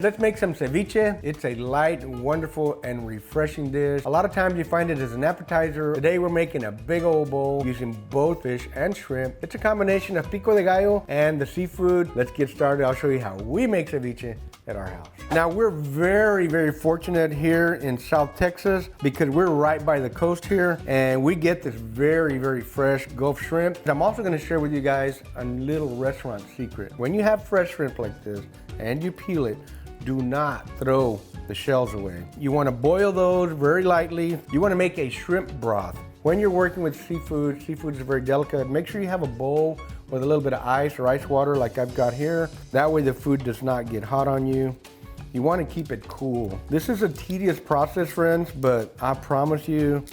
Let's make some ceviche. It's a light, wonderful, and refreshing dish. A lot of times you find it as an appetizer. Today we're making a big old bowl using both fish and shrimp. It's a combination of pico de gallo and the seafood. Let's get started. I'll show you how we make ceviche at our house. Now we're very fortunate here in South Texas because we're right by the coast here and we get this very fresh Gulf shrimp. I'm also going to share with you guys a little restaurant secret. When you have fresh shrimp like this and you peel it, do not throw the shells away. You want to boil those very lightly. You want to make a shrimp broth. When you're working with seafood is very delicate. Make sure you have a bowl with a little bit of ice or ice water like I've got here. That way the food does not get hot on you. You want to keep it cool. This is a tedious process, friends, but I promise you,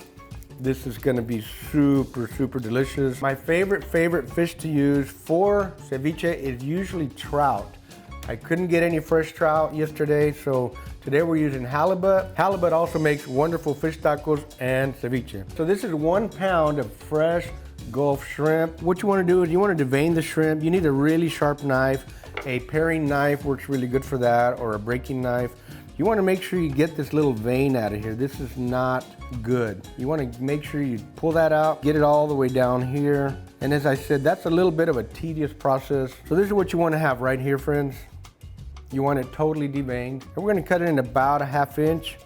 this is gonna be super delicious. My favorite fish to use for ceviche is usually trout. I couldn't get any fresh trout yesterday, so today we're using halibut. Halibut also makes wonderful fish tacos and ceviche. So this is 1 pound of fresh Gulf shrimp. What you want to do is you want to devein the shrimp. You need a really sharp knife. A paring knife works really good for that, or a breaking knife. You want to make sure you get this little vein out of here. This is not good. You want to make sure you pull that out, get it all the way down here. And as I said, that's a little bit of a tedious process. So this is what you want to have right here, friends. You want it totally deveined. And we're going to cut it in about 1/2 inch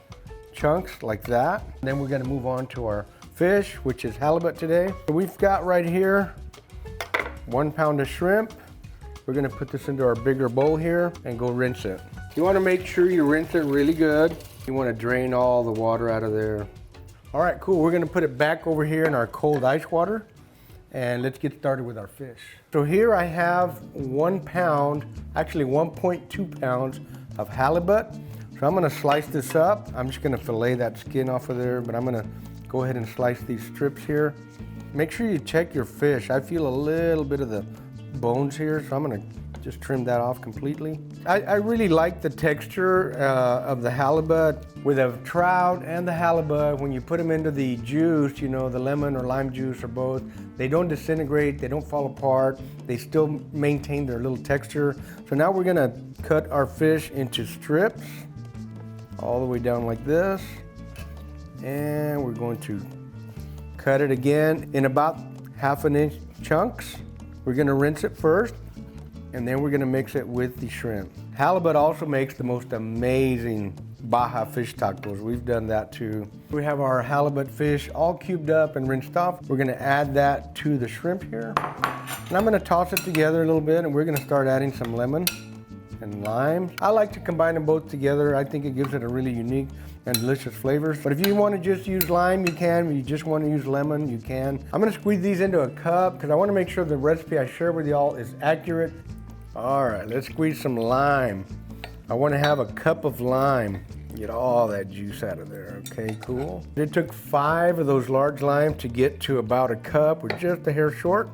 chunks like that. And then we're going to move on to our fish, which is halibut today. So we've got right here 1 pound of shrimp. We're going to put this into our bigger bowl here and go rinse it. You want to make sure you rinse it really good. You want to drain all the water out of there. All right, cool. We're going to put it back over here in our cold ice water. And let's get started with our fish. So here I have 1 pound, actually 1.2 pounds of halibut. So I'm gonna slice this up. I'm just gonna fillet that skin off of there, but I'm gonna go ahead and slice these strips here. Make sure you check your fish. I feel a little bit of the bones here, so I'm gonna just trim that off completely. I really like the texture of the halibut. With a trout and the halibut, when you put them into the juice, you know, the lemon or lime juice or both, they don't disintegrate, they don't fall apart, they still maintain their little texture. So now we're gonna cut our fish into strips, all the way down like this. And we're going to cut it again in about 1/2 inch chunks. We're gonna rinse it first, and then we're gonna mix it with the shrimp. Halibut also makes the most amazing Baja fish tacos. We've done that too. We have our halibut fish all cubed up and rinsed off. We're gonna add that to the shrimp here. And I'm gonna toss it together a little bit, and we're gonna start adding some lemon and lime. I like to combine them both together. I think it gives it a really unique and delicious flavors. But if you want to just use lime, you can. If you just want to use lemon, you can. I'm gonna squeeze these into a cup because I want to make sure the recipe I share with y'all is accurate. All right, let's squeeze some lime. I want to have a cup of lime. Get all that juice out of there. Okay, cool. It took 5 of those large limes to get to about a cup. We're just a hair short.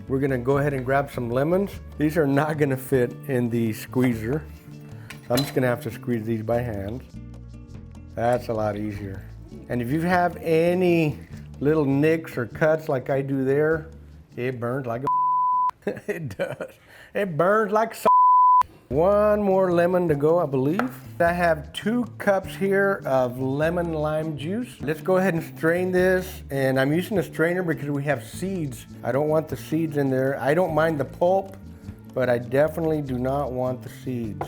We're gonna go ahead and grab some lemons. These are not gonna fit in the squeezer. So I'm just gonna have to squeeze these by hand. That's a lot easier. And if you have any little nicks or cuts like I do there, it burns like a it does. It burns like a 1 more lemon to go, I believe. I have 2 cups here of lemon lime juice. Let's go ahead and strain this. And I'm using a strainer because we have seeds. I don't want the seeds in there. I don't mind the pulp, but I definitely do not want the seeds.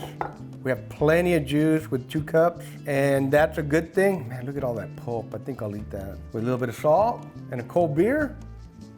We have plenty of juice with 2 cups, and that's a good thing. Man, look at all that pulp. I think I'll eat that. With a little bit of salt and a cold beer.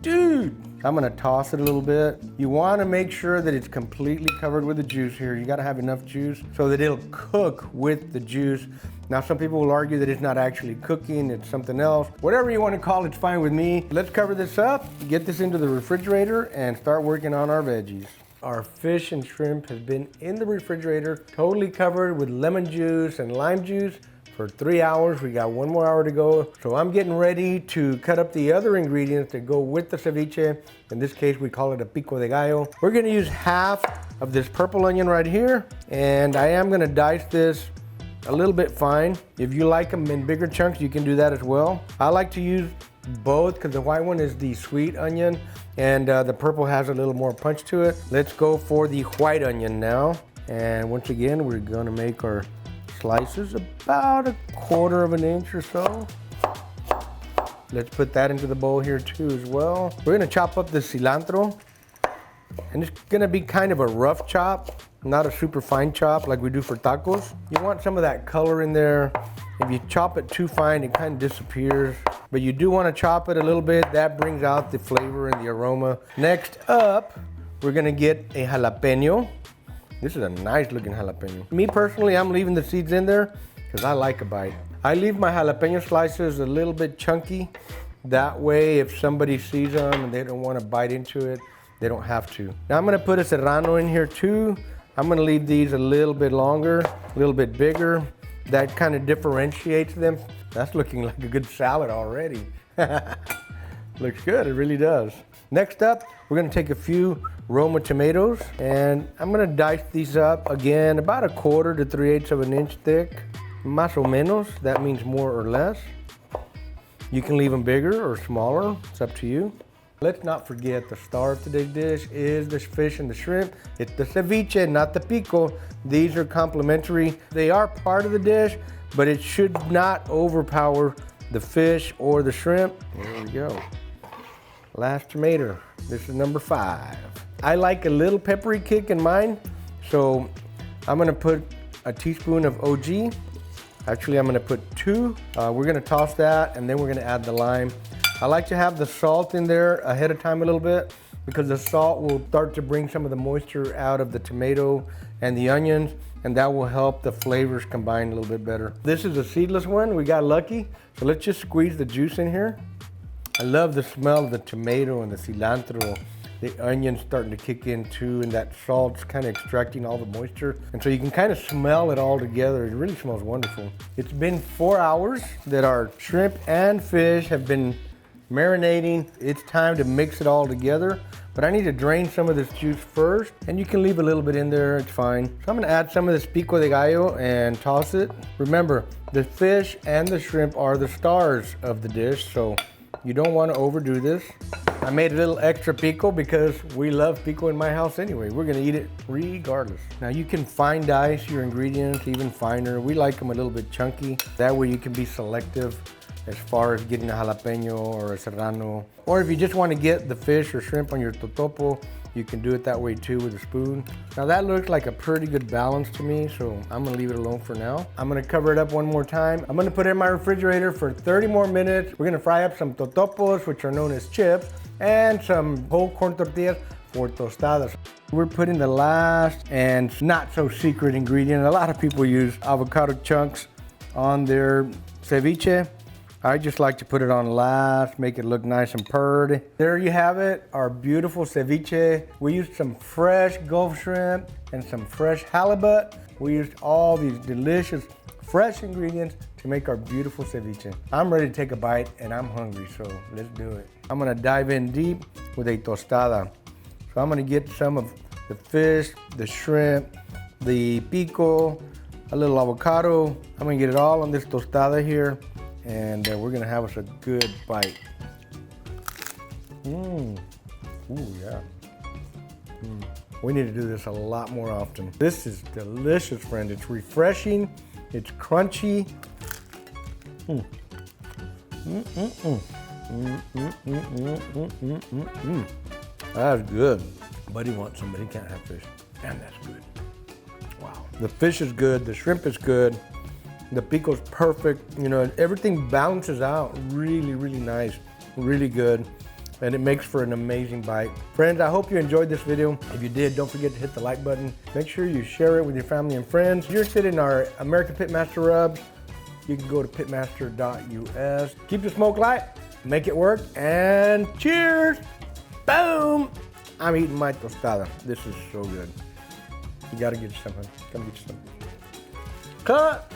Dude, I'm gonna toss it a little bit. You wanna make sure that it's completely covered with the juice here. You gotta have enough juice so that it'll cook with the juice. Now, some people will argue that it's not actually cooking, it's something else. Whatever you wanna call it's fine with me. Let's cover this up, get this into the refrigerator, and start working on our veggies. Our fish and shrimp has been in the refrigerator, totally covered with lemon juice and lime juice for 3 hours. We got 1 more hour to go. So I'm getting ready to cut up the other ingredients that go with the ceviche. In this case, we call it a pico de gallo. We're gonna use 1/2 of this purple onion right here. And I am gonna dice this a little bit fine. If you like them in bigger chunks, you can do that as well. I like to use both because the white one is the sweet onion and the purple has a little more punch to it. Let's go for the white onion now. And once again, we're gonna make our slices about 1/4 of an inch or so. Let's put that into the bowl here too as well. We're gonna chop up the cilantro. And it's gonna be kind of a rough chop, not a super fine chop like we do for tacos. You want some of that color in there. If you chop it too fine, it kind of disappears. But you do wanna chop it a little bit. That brings out the flavor and the aroma. Next up, we're gonna get a jalapeno. This is a nice looking jalapeno. Me personally, I'm leaving the seeds in there because I like a bite. I leave my jalapeno slices a little bit chunky. That way, if somebody sees them and they don't wanna bite into it, they don't have to. Now I'm gonna put a serrano in here too. I'm gonna leave these a little bit longer, a little bit bigger. That kind of differentiates them. That's looking like a good salad already. Looks good, it really does. Next up, we're gonna take a few Roma tomatoes and I'm gonna dice these up again, about 1/4 to 3/8 of an inch thick. Más o menos, that means more or less. You can leave them bigger or smaller, it's up to you. Let's not forget the star of today's dish is the fish and the shrimp. It's the ceviche, not the pico. These are complementary. They are part of the dish, but it should not overpower the fish or the shrimp. There we go. Last tomato. This is number 5. I like a little peppery kick in mine, so I'm gonna put a teaspoon of OG. Actually, I'm gonna put 2. We're gonna toss that, and then we're gonna add the lime. I like to have the salt in there ahead of time a little bit because the salt will start to bring some of the moisture out of the tomato and the onions, and that will help the flavors combine a little bit better. This is a seedless one. We got lucky, so let's just squeeze the juice in here. I love the smell of the tomato and the cilantro. The onions starting to kick in too, and that salt's kind of extracting all the moisture. And so you can kind of smell it all together. It really smells wonderful. It's been 4 hours that our shrimp and fish have been marinating. It's time to mix it all together, but I need to drain some of this juice first, and you can leave a little bit in there, it's fine. So I'm gonna add some of this pico de gallo and toss it. Remember, the fish and the shrimp are the stars of the dish, so you don't wanna overdo this. I made a little extra pico because we love pico in my house anyway. We're gonna eat it regardless. Now you can fine dice your ingredients even finer. We like them a little bit chunky. That way you can be selective as far as getting a jalapeno or a serrano. Or if you just want to get the fish or shrimp on your totopo, you can do it that way too with a spoon. Now that looks like a pretty good balance to me, so I'm gonna leave it alone for now. I'm gonna cover it up one more time. I'm gonna put it in my refrigerator for 30 more minutes. We're gonna fry up some totopos, which are known as chips, and some whole corn tortillas for tostadas. We're putting the last and not so secret ingredient. A lot of people use avocado chunks on their ceviche. I just like to put it on last, make it look nice and purred. There you have it, our beautiful ceviche. We used some fresh Gulf shrimp and some fresh halibut. We used all these delicious, fresh ingredients to make our beautiful ceviche. I'm ready to take a bite and I'm hungry, so let's do it. I'm gonna dive in deep with a tostada. So I'm gonna get some of the fish, the shrimp, the pico, a little avocado. I'm gonna get it all on this tostada here. And we're gonna have us a good bite. Ooh, yeah. We need to do this a lot more often. This is delicious, friend. It's refreshing, it's crunchy. That's good. Buddy wants some, but he can't have fish. And that's good. Wow. The fish is good, the shrimp is good. The pico's perfect, you know, everything balances out really, really nice, really good, and it makes for an amazing bite. Friends, I hope you enjoyed this video. If you did, don't forget to hit the like button. Make sure you share it with your family and friends. If you're interested in our American Pitmaster rubs, you can go to pitmaster.us. Keep the smoke light, make it work, and cheers! Boom! I'm eating my tostada. This is so good. You gotta get you something. Come get you something. Cut!